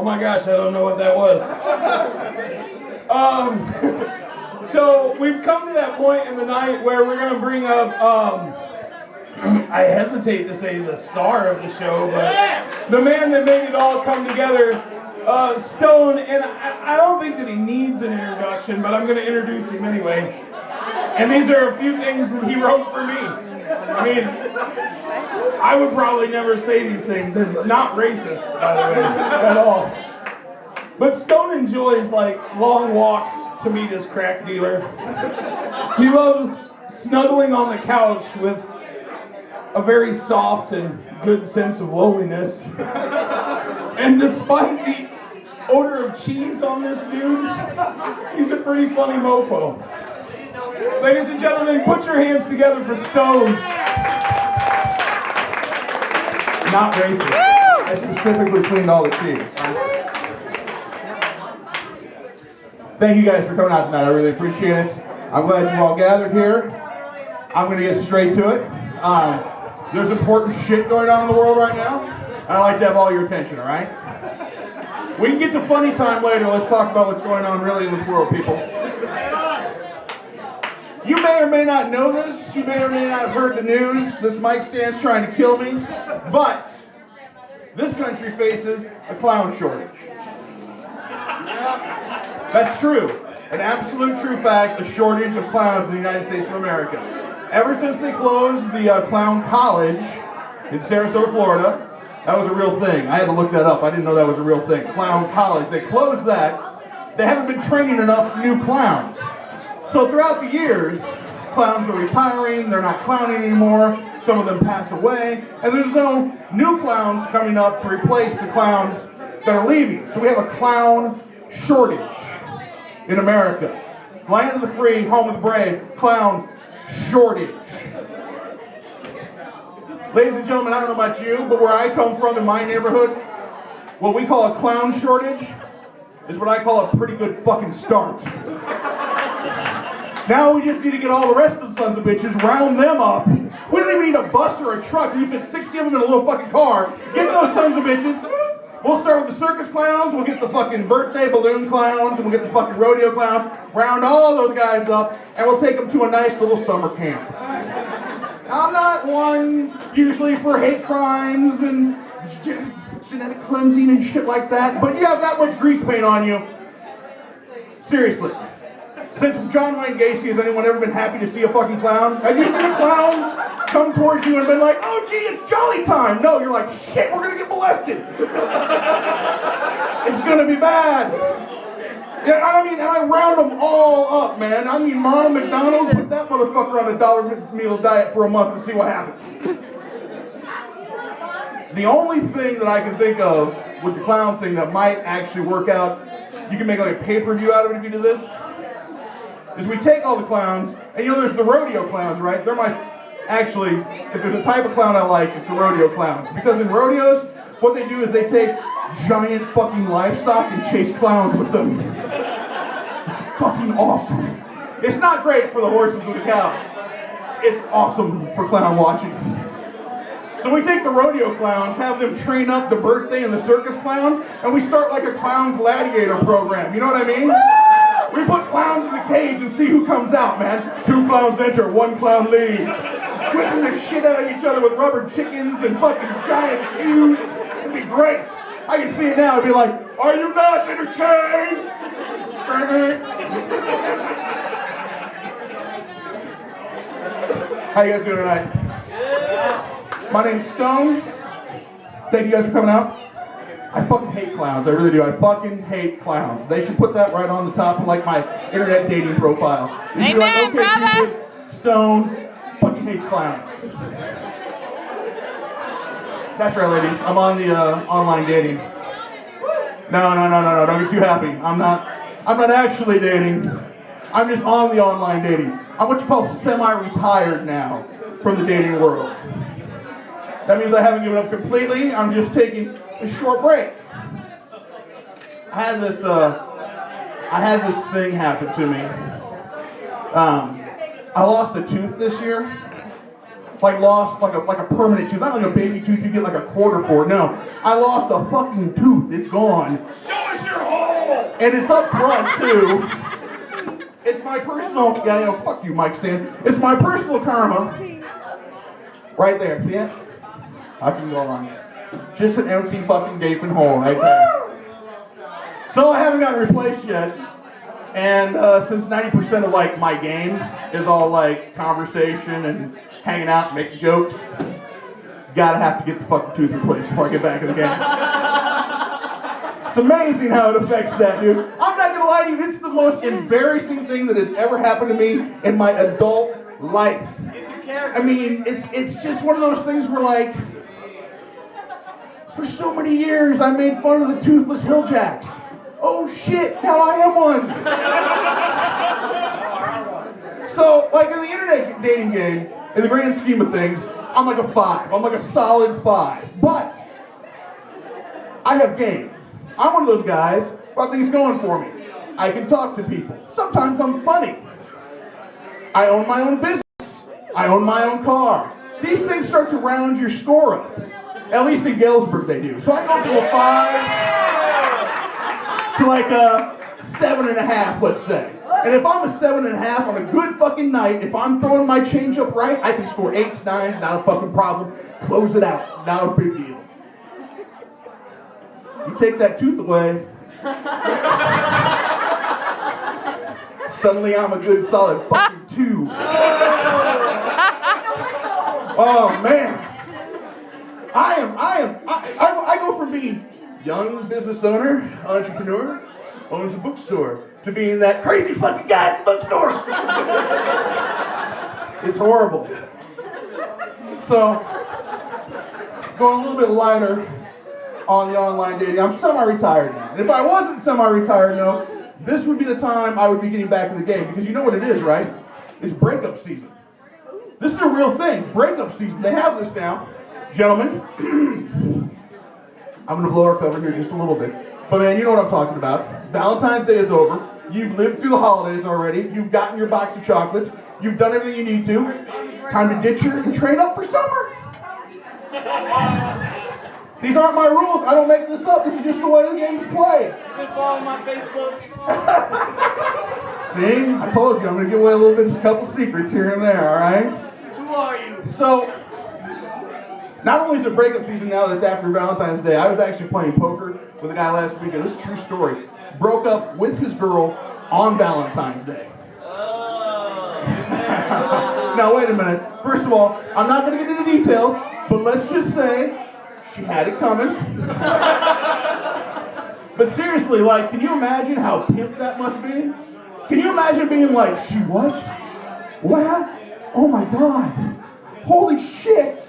Oh my gosh, I don't know what that was. So we've come to that point in the night where we're going to bring up, I hesitate to say the star of the show, but the man that made it all come together, Stone, and I don't think that he needs an introduction, but I'm going to introduce him anyway. And these are a few things that he wrote for me. I mean, I would probably never say these things, and not racist, by the way, at all. But Stone enjoys, like, long walks to meet his crack dealer. He loves snuggling on the couch with a very soft and good sense of loneliness. And despite the odor of cheese on this dude, he's a pretty funny mofo. Ladies and gentlemen, put your hands together for Stone. Not racist. I specifically cleaned all the cheese. Thank you guys for coming out tonight. I really appreciate it. I'm glad you all gathered here. I'm going to get straight to it. There's important shit going on in the world right now, and I'd like to have all your attention, all right? We can get to funny time later. Let's talk about what's going on really in this world, people. You may or may not know this. You may or may not have heard the news. This mic stand's trying to kill me. But this country faces a clown shortage. That's true. An absolute true fact, a shortage of clowns in the United States of America. Ever since they closed the Clown College in Sarasota, Florida, that was a real thing. I had to look that up. I didn't know that was a real thing. Clown College. They closed that. They haven't been training enough new clowns. So throughout the years, clowns are retiring, they're not clowning anymore, some of them pass away, and there's no new clowns coming up to replace the clowns that are leaving. So we have a clown shortage in America. Land of the free, home of the brave, clown shortage. Ladies and gentlemen, I don't know about you, but where I come from in my neighborhood, what we call a clown shortage is what I call a pretty good fucking start. Now we just need to get all the rest of the sons of bitches, round them up. We don't even need a bus or a truck. You fit 60 of them in a little fucking car. Get those sons of bitches. We'll start with the circus clowns. We'll get the fucking birthday balloon clowns. And we'll get the fucking rodeo clowns. Round all those guys up. And we'll take them to a nice little summer camp. I'm not one usually for hate crimes and genetic cleansing and shit like that. But you have that much grease paint on you. Seriously. Since John Wayne Gacy, has anyone ever been happy to see a fucking clown? Have you seen a clown come towards you and been like, oh gee, it's jolly time? No, you're like, shit, we're gonna get molested. It's gonna be bad. Yeah, I mean, and I round them all up, man. I mean, Ronald McDonald, put that motherfucker on a $1 meal diet for a month and see what happens. The only thing that I can think of with the clown thing that might actually work out, you can make like a pay-per-view out of it if you do this, is we take all the clowns, and you know there's the rodeo clowns, right? They're actually, if there's a type of clown I like, it's the rodeo clowns. Because in rodeos, what they do is they take giant fucking livestock and chase clowns with them. It's fucking awesome. It's not great for the horses or the cows. It's awesome for clown watching. So we take the rodeo clowns, have them train up the birthday and the circus clowns, and we start like a clown gladiator program. You know what I mean? We put clowns in the cage and see who comes out, man. 2 clowns enter, 1 clown leaves. Just whipping the shit out of each other with rubber chickens and fucking giant shoes. It'd be great. I can see it now. It'd be like, are you not entertained? How you guys doing tonight? My name's Stone. Thank you guys for coming out. I fucking hate clowns, I really do. I fucking hate clowns. They should put that right on the top of like my internet dating profile. You should be like, okay, Cupid, Stone, fucking hates clowns. That's right, ladies. I'm on the online dating. No, don't get too happy. I'm not actually dating. I'm just on the online dating. I'm what you call semi-retired now from the dating world. That means I haven't given up completely. I'm just taking a short break. I had this thing happen to me. I lost a tooth this year, like lost like a permanent tooth, not like a baby tooth you get like a quarter for. No, I lost a fucking tooth. It's gone. Show us your hole! And it's up front too. It's my personal, fuck you, Mike Stan. It's my personal karma. Right there, see it? I can go on. Just an empty fucking gaping hole right there. So I haven't gotten replaced yet. And since 90% of like my game is all like conversation and hanging out and making jokes, gotta have to get the fucking tooth replaced before I get back in the game. It's amazing how it affects that, dude. I'm not gonna lie to you, it's the most embarrassing thing that has ever happened to me in my adult life. I mean, it's just one of those things where like, for so many years I made fun of the toothless hilljacks. Oh shit, now I am one. So, like in the internet dating game, in the grand scheme of things, I'm like a 5. I'm like a solid 5. But I have game. I'm one of those guys who have things going for me. I can talk to people. Sometimes I'm funny. I own my own business. I own my own car. These things start to round your score up. At least in Galesburg they do. So I go from a 5 to like a 7.5, let's say. And if I'm a 7.5 on a good fucking night, if I'm throwing my change up right, I can score 8s, 9s, not a fucking problem. Close it out, not a big deal. You take that tooth away, suddenly I'm a good solid fucking 2. Oh man. I go from being young business owner, entrepreneur, owns a bookstore, to being that crazy fucking guy at the bookstore. It's horrible. So, going a little bit lighter on the online dating, I'm semi-retired now. And if I wasn't semi-retired, no, this would be the time I would be getting back in the game. Because you know what it is, right? It's breakup season. This is a real thing, breakup season. They have this now. Gentlemen, I'm going to blow our cover here just a little bit. But man, you know what I'm talking about. Valentine's Day is over. You've lived through the holidays already. You've gotten your box of chocolates. You've done everything you need to. Time to ditch her and trade up for summer. These aren't my rules. I don't make this up. This is just the way the game's played. You can follow my Facebook. See? I told you I'm going to give away a little bit, just a couple secrets here and there, all right? Who are you? So, not only is it breakup season now that's after Valentine's Day, I was actually playing poker with a guy last week, and this is a true story. Broke up with his girl on Valentine's Day. Now, wait a minute. First of all, I'm not going to get into details, but let's just say she had it coming. But seriously, like, can you imagine how pimp that must be? Can you imagine being like, she what? What? Oh my God. Holy shit.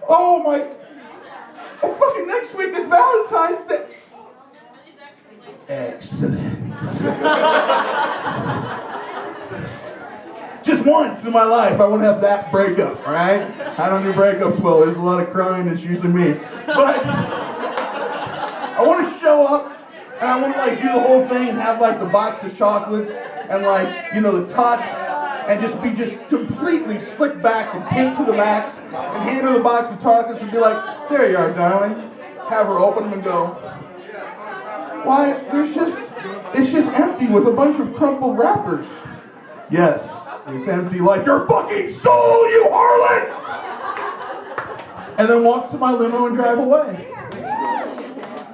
Oh my. And fucking next week is Valentine's Day. Excellent. Just once in my life, I want to have that breakup, all right? I don't do breakups well. There's a lot of crying. It's usually me. But I want to show up, and I want to, like, do the whole thing and have, like, the box of chocolates and, like, you know, the tux, and just be just completely slicked back and pink to the max, and hand her the box of chocolates and be like, there you are, darling. Have her open them and go, why, it's just empty with a bunch of crumpled wrappers. Yes. It's empty like your fucking soul, you harlot! And then walk to my limo and drive away.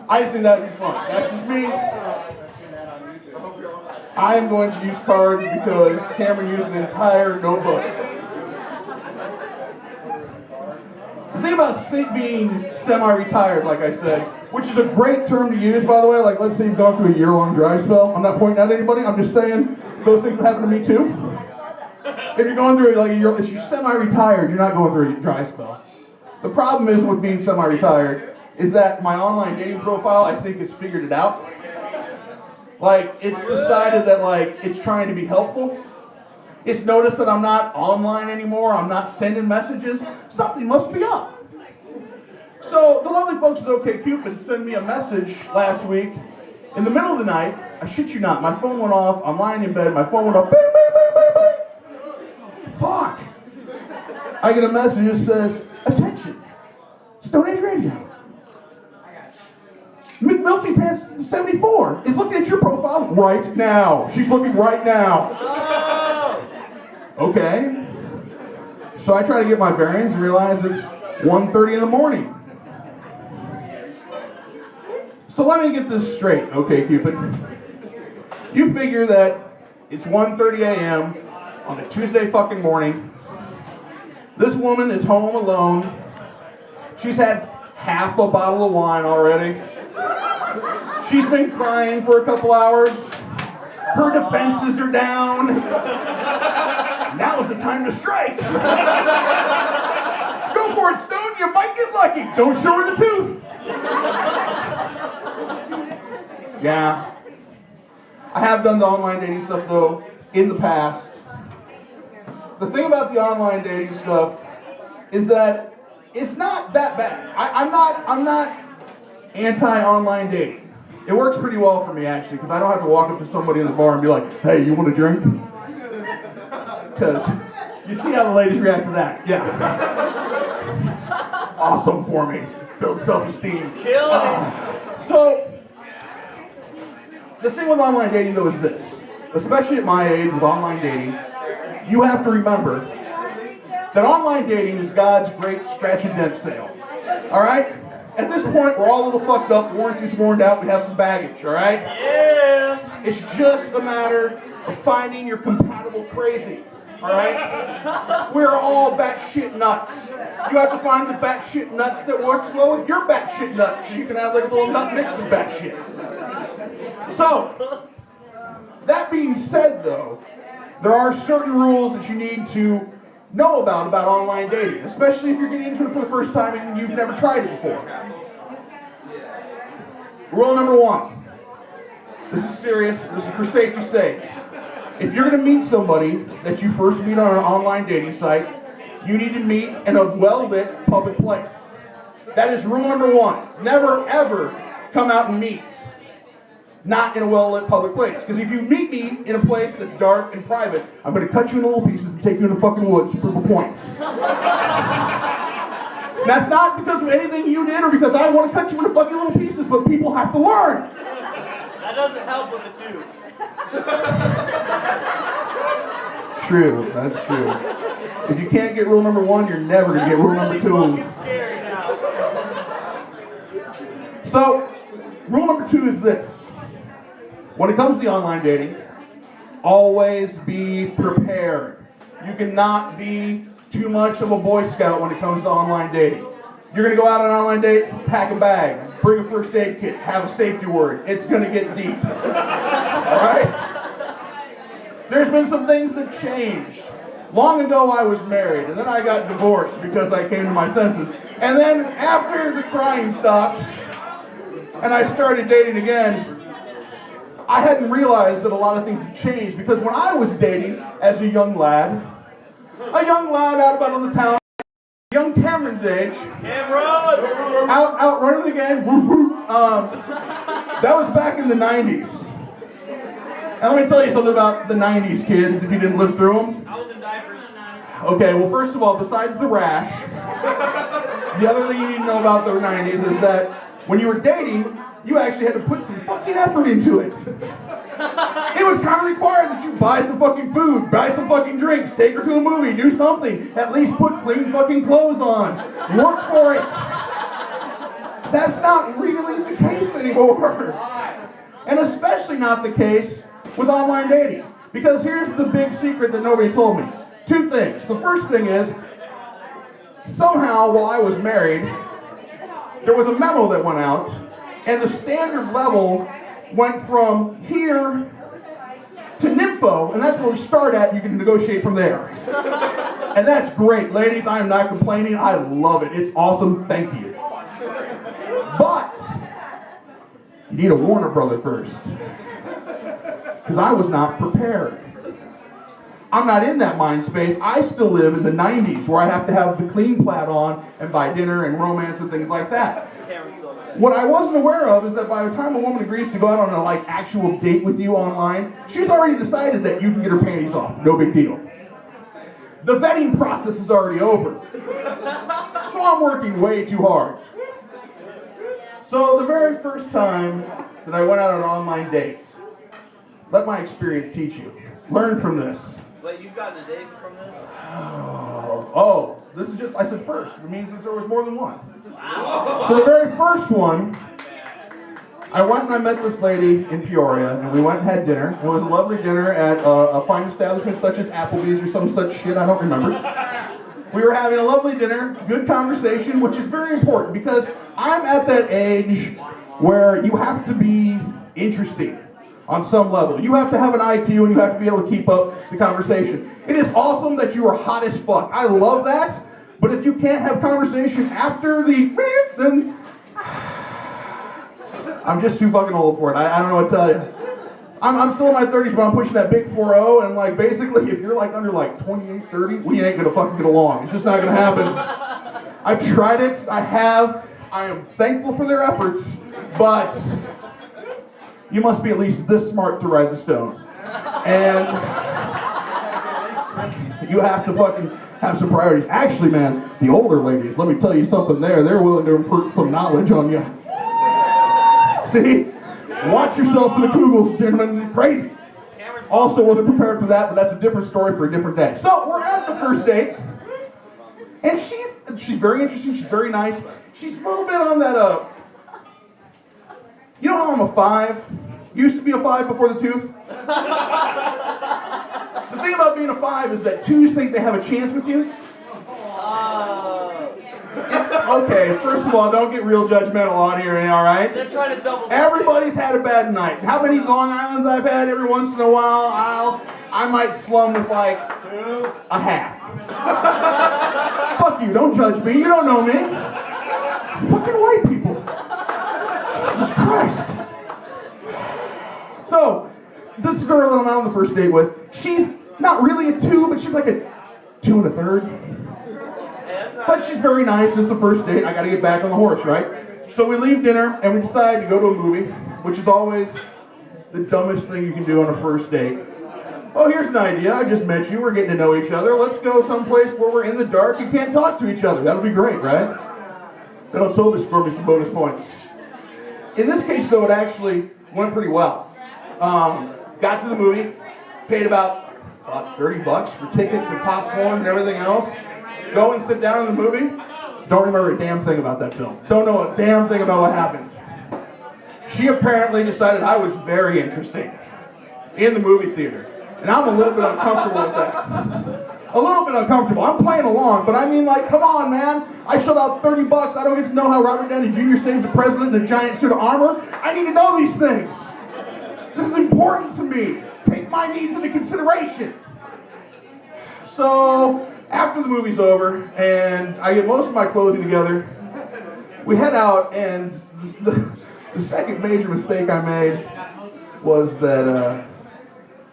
I just think that'd be fun. That's just me. I am going to use cards because Cameron used an entire notebook. The thing about being semi-retired, like I said, which is a great term to use, by the way, like let's say you've gone through a year-long dry spell. I'm not pointing out anybody, I'm just saying those things have happened to me too. If you're going through, like, if you're semi-retired, you're not going through a dry spell. The problem is with being semi-retired is that my online dating profile, I think, has figured it out. Like, it's decided that, like, it's trying to be helpful. It's noticed that I'm not online anymore. I'm not sending messages. Something must be up. So the lovely folks at OkCupid sent me a message last week in the middle of the night. I shit you not. My phone went off. I'm lying in bed. My phone went off. Bing, bing, bing, bing, bing. Fuck! I get a message that says, attention, Stone Age Radio. McMilfy Pants 74 is looking at your profile right now. She's looking right now. Okay. So I try to get my bearings and realize it's 1:30 in the morning. So let me get this straight, okay, Cupid? You figure that it's 1:30 a.m. on a Tuesday fucking morning. This woman is home alone. She's had half a bottle of wine already. She's been crying for a couple hours. Her defenses are down. Now is the time to strike. Go for it, Stone. You might get lucky. Don't show her the tooth. Yeah. I have done the online dating stuff, though, in the past. The thing about the online dating stuff is that it's not that bad. I'm not anti-online dating. It works pretty well for me, actually, because I don't have to walk up to somebody in the bar and be like, hey, you want a drink? Because you see how the ladies react to that. Yeah. It's awesome for me. Builds self-esteem. Kill it. So, the thing with online dating, though, is this. Especially at my age with online dating, you have to remember that online dating is God's great scratch and dent sale. All right? At this point, we're all a little fucked up, warranty's worn out, we have some baggage, all right? Yeah. It's just a matter of finding your compatible crazy, all right? We're all batshit nuts. You have to find the batshit nuts that works well with your batshit nuts, so you can have like a little nut mix of batshit. So, that being said, though, there are certain rules that you need to know about online dating, especially if you're getting into it for the first time and you've never tried it before. Rule number 1. This is serious. This is for safety's sake. If you're going to meet somebody that you first meet on an online dating site, you need to meet in a well-lit public place. That is rule number 1. Never, ever come out and meet not in a well-lit public place. Because if you meet me in a place that's dark and private, I'm going to cut you into little pieces and take you in the fucking woods to prove a point. That's not because of anything you did or because I want to cut you into fucking little pieces, but people have to learn. That doesn't help with the tooth. True, that's true. If you can't get rule number 1, you're never going to get rule number 2. Fucking scary now. So, rule number 2 is this. When it comes to the online dating, always be prepared. You cannot be too much of a Boy Scout when it comes to online dating. You're going to go out on an online date, pack a bag, bring a first aid kit, have a safety word. It's going to get deep. Alright? There's been some things that changed. Long ago I was married, and then I got divorced because I came to my senses. And then after the crying stopped, and I started dating again, I hadn't realized that a lot of things had changed, because when I was dating as a young lad out about on the town, young Cameron's age, out running the game, that was back in the 90s. And let me tell you something about the 90s, kids, if you didn't live through them. I was in diapers. Okay, well, first of all, besides the rash, the other thing you need to know about the 90s is that when you were dating, you actually had to put some fucking effort into it. It was kind of required that you buy some fucking food, buy some fucking drinks, take her to a movie, do something, at least put clean fucking clothes on, work for it. That's not really the case anymore. And especially not the case with online dating. Because here's the big secret that nobody told me. 2 things. The first thing is, somehow while I was married, there was a memo that went out, and the standard level went from here to nympho, and that's where we start at, and you can negotiate from there. And that's great. Ladies, I am not complaining. I love it. It's awesome. Thank you. But you need a Warner brother first. Because I was not prepared. I'm not in that mind space. I still live in the 90s where I have to have the clean plaid on and buy dinner and romance and things like that. What I wasn't aware of is that by the time a woman agrees to go out on a actual date with you online, she's already decided that you can get her panties off. No big deal. The vetting process is already over. So I'm working way too hard. So the very first time that I went out on an online date, let my experience teach you. Learn from this. Wait, you've gotten a date from this? Oh, this is just, I said first. It means that there was more than one. So the very first one, I went and I met this lady in Peoria, and we went and had dinner. It was a lovely dinner at a fine establishment such as Applebee's or some such shit, I don't remember. We were having a lovely dinner, good conversation, which is very important because I'm at that age where you have to be interesting on some level. You have to have an IQ and you have to be able to keep up the conversation. It is awesome that you are hot as fuck. I love that, but if you can't have conversation after the then I'm just too fucking old for it. I don't know what to tell you. I'm still in my 30s, but I'm pushing that big 4-0, and like basically, if you're like under like 28, 30, we ain't gonna fucking get along. It's just not gonna happen. I've tried it. I have. I am thankful for their efforts, but you must be at least this smart to ride the stone, and you have to fucking have some priorities. Actually, man, the older ladies, let me tell you something. They're willing to impart some knowledge on you. See? Watch yourself for the Kugels, gentlemen. It's crazy. Also wasn't prepared for that, but that's a different story for a different day. So we're at the first date, and she's very interesting. She's very nice. She's a little bit on that. You know how I'm a 5? Used to be a 5 before the tooth. The thing about being a 5 is that 2s think they have a chance with you. Okay, first of all, don't get real judgmental on here, all right? They're trying to double. Everybody's had a bad night. How many Long Islands I've had every once in a while? I might slum with like a half. Fuck you, don't judge me. You don't know me. Fucking white people. Jesus Christ. So, this girl that I'm out on the first date with, she's not really a 2, but she's like a 2 1/3. But she's very nice. This is the first date. I got to get back on the horse, right? So we leave dinner and we decide to go to a movie, which is always the dumbest thing you can do on a first date. Oh, here's an idea. I just met you. We're getting to know each other. Let's go someplace where we're in the dark and can't talk to each other. That'll be great, right? That'll totally score me some bonus points. In this case, though, it actually went pretty well. Got to the movie, paid about $30 for tickets and popcorn and everything else. Go and sit down in the movie. Don't remember a damn thing about that film. Don't know a damn thing about what happened. She apparently decided I was very interesting in the movie theater. And I'm a little bit uncomfortable with that. A little bit uncomfortable. I'm playing along, but I mean, like, come on, man. I shelled out $30. I don't get to know how Robert Downey Jr. saves the president in a giant suit of armor. I need to know these things. This is important to me. Take my needs into consideration. So, after the movie's over, and I get most of my clothing together, we head out, and the second major mistake I made was that,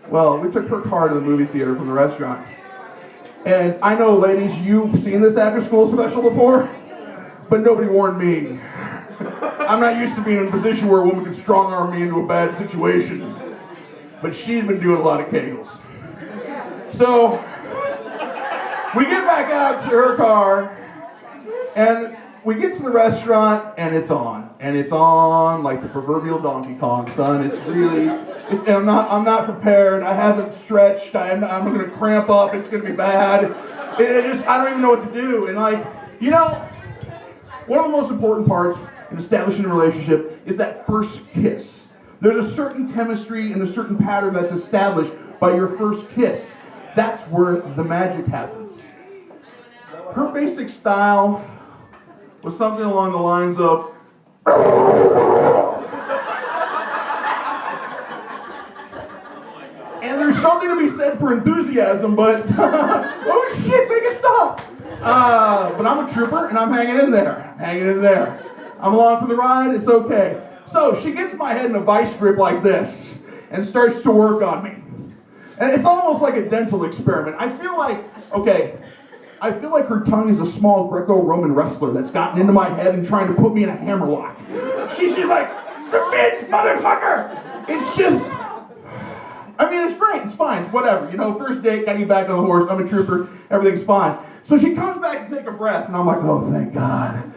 we took her car to the movie theater from the restaurant. And I know, ladies, you've seen this after-school special before, but nobody warned me. I'm not used to being in a position where a woman can strong-arm me into a bad situation, but she's been doing a lot of kegels. So, we get back out to her car, and we get to the restaurant, and it's on. And it's on like the proverbial Donkey Kong, son. And I'm not prepared. I haven't stretched. I'm going to cramp up. It's going to be bad. I don't even know what to do. And like, you know, one of the most important parts in establishing a relationship is that first kiss. There's a certain chemistry and a certain pattern that's established by your first kiss. That's where the magic happens. Her basic style was something along the lines of, and there's something to be said for enthusiasm, but, oh shit, make it stop. But I'm a trooper, and I'm hanging in there. I'm along for the ride, it's okay. So she gets my head in a vice grip like this, and starts to work on me. And it's almost like a dental experiment. I feel like her tongue is a small Greco-Roman wrestler that's gotten into my head and trying to put me in a hammerlock. She's like, submit, motherfucker! I mean, it's great, it's fine, it's whatever. You know, first date, got you back on the horse, I'm a trooper, everything's fine. So she comes back to take a breath, and I'm like, oh, thank God.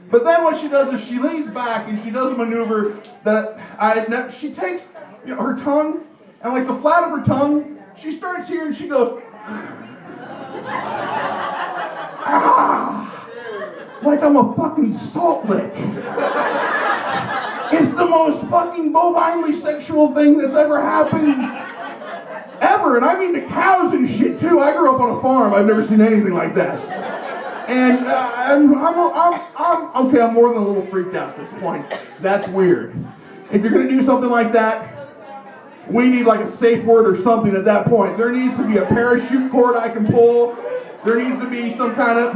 But then what she does is she leans back and she does a maneuver that she takes her tongue, and like the flat of her tongue, she starts here and she goes, ah, like I'm a fucking salt lick. It's the most fucking bovinely sexual thing that's ever happened. Ever, and I mean to cows and shit too. I grew up on a farm. I've never seen anything like that. And I'm okay. I'm more than a little freaked out at this point. That's weird. If you're gonna do something like that, we need like a safe word or something at that point. There needs to be a parachute cord I can pull. There needs to be some kind of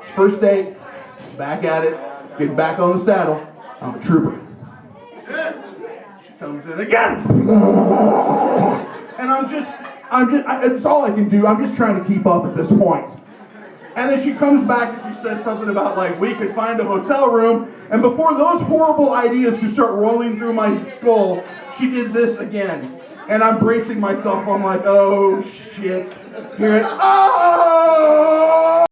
it's first date. Back at it. Getting back on the saddle. I'm a trooper. She comes in again. And it's all I can do. I'm just trying to keep up at this point. And then she comes back and she says something about like, we could find a hotel room. And before those horrible ideas could start rolling through my skull, she did this again. And I'm bracing myself. I'm like, oh shit. Here it, oh!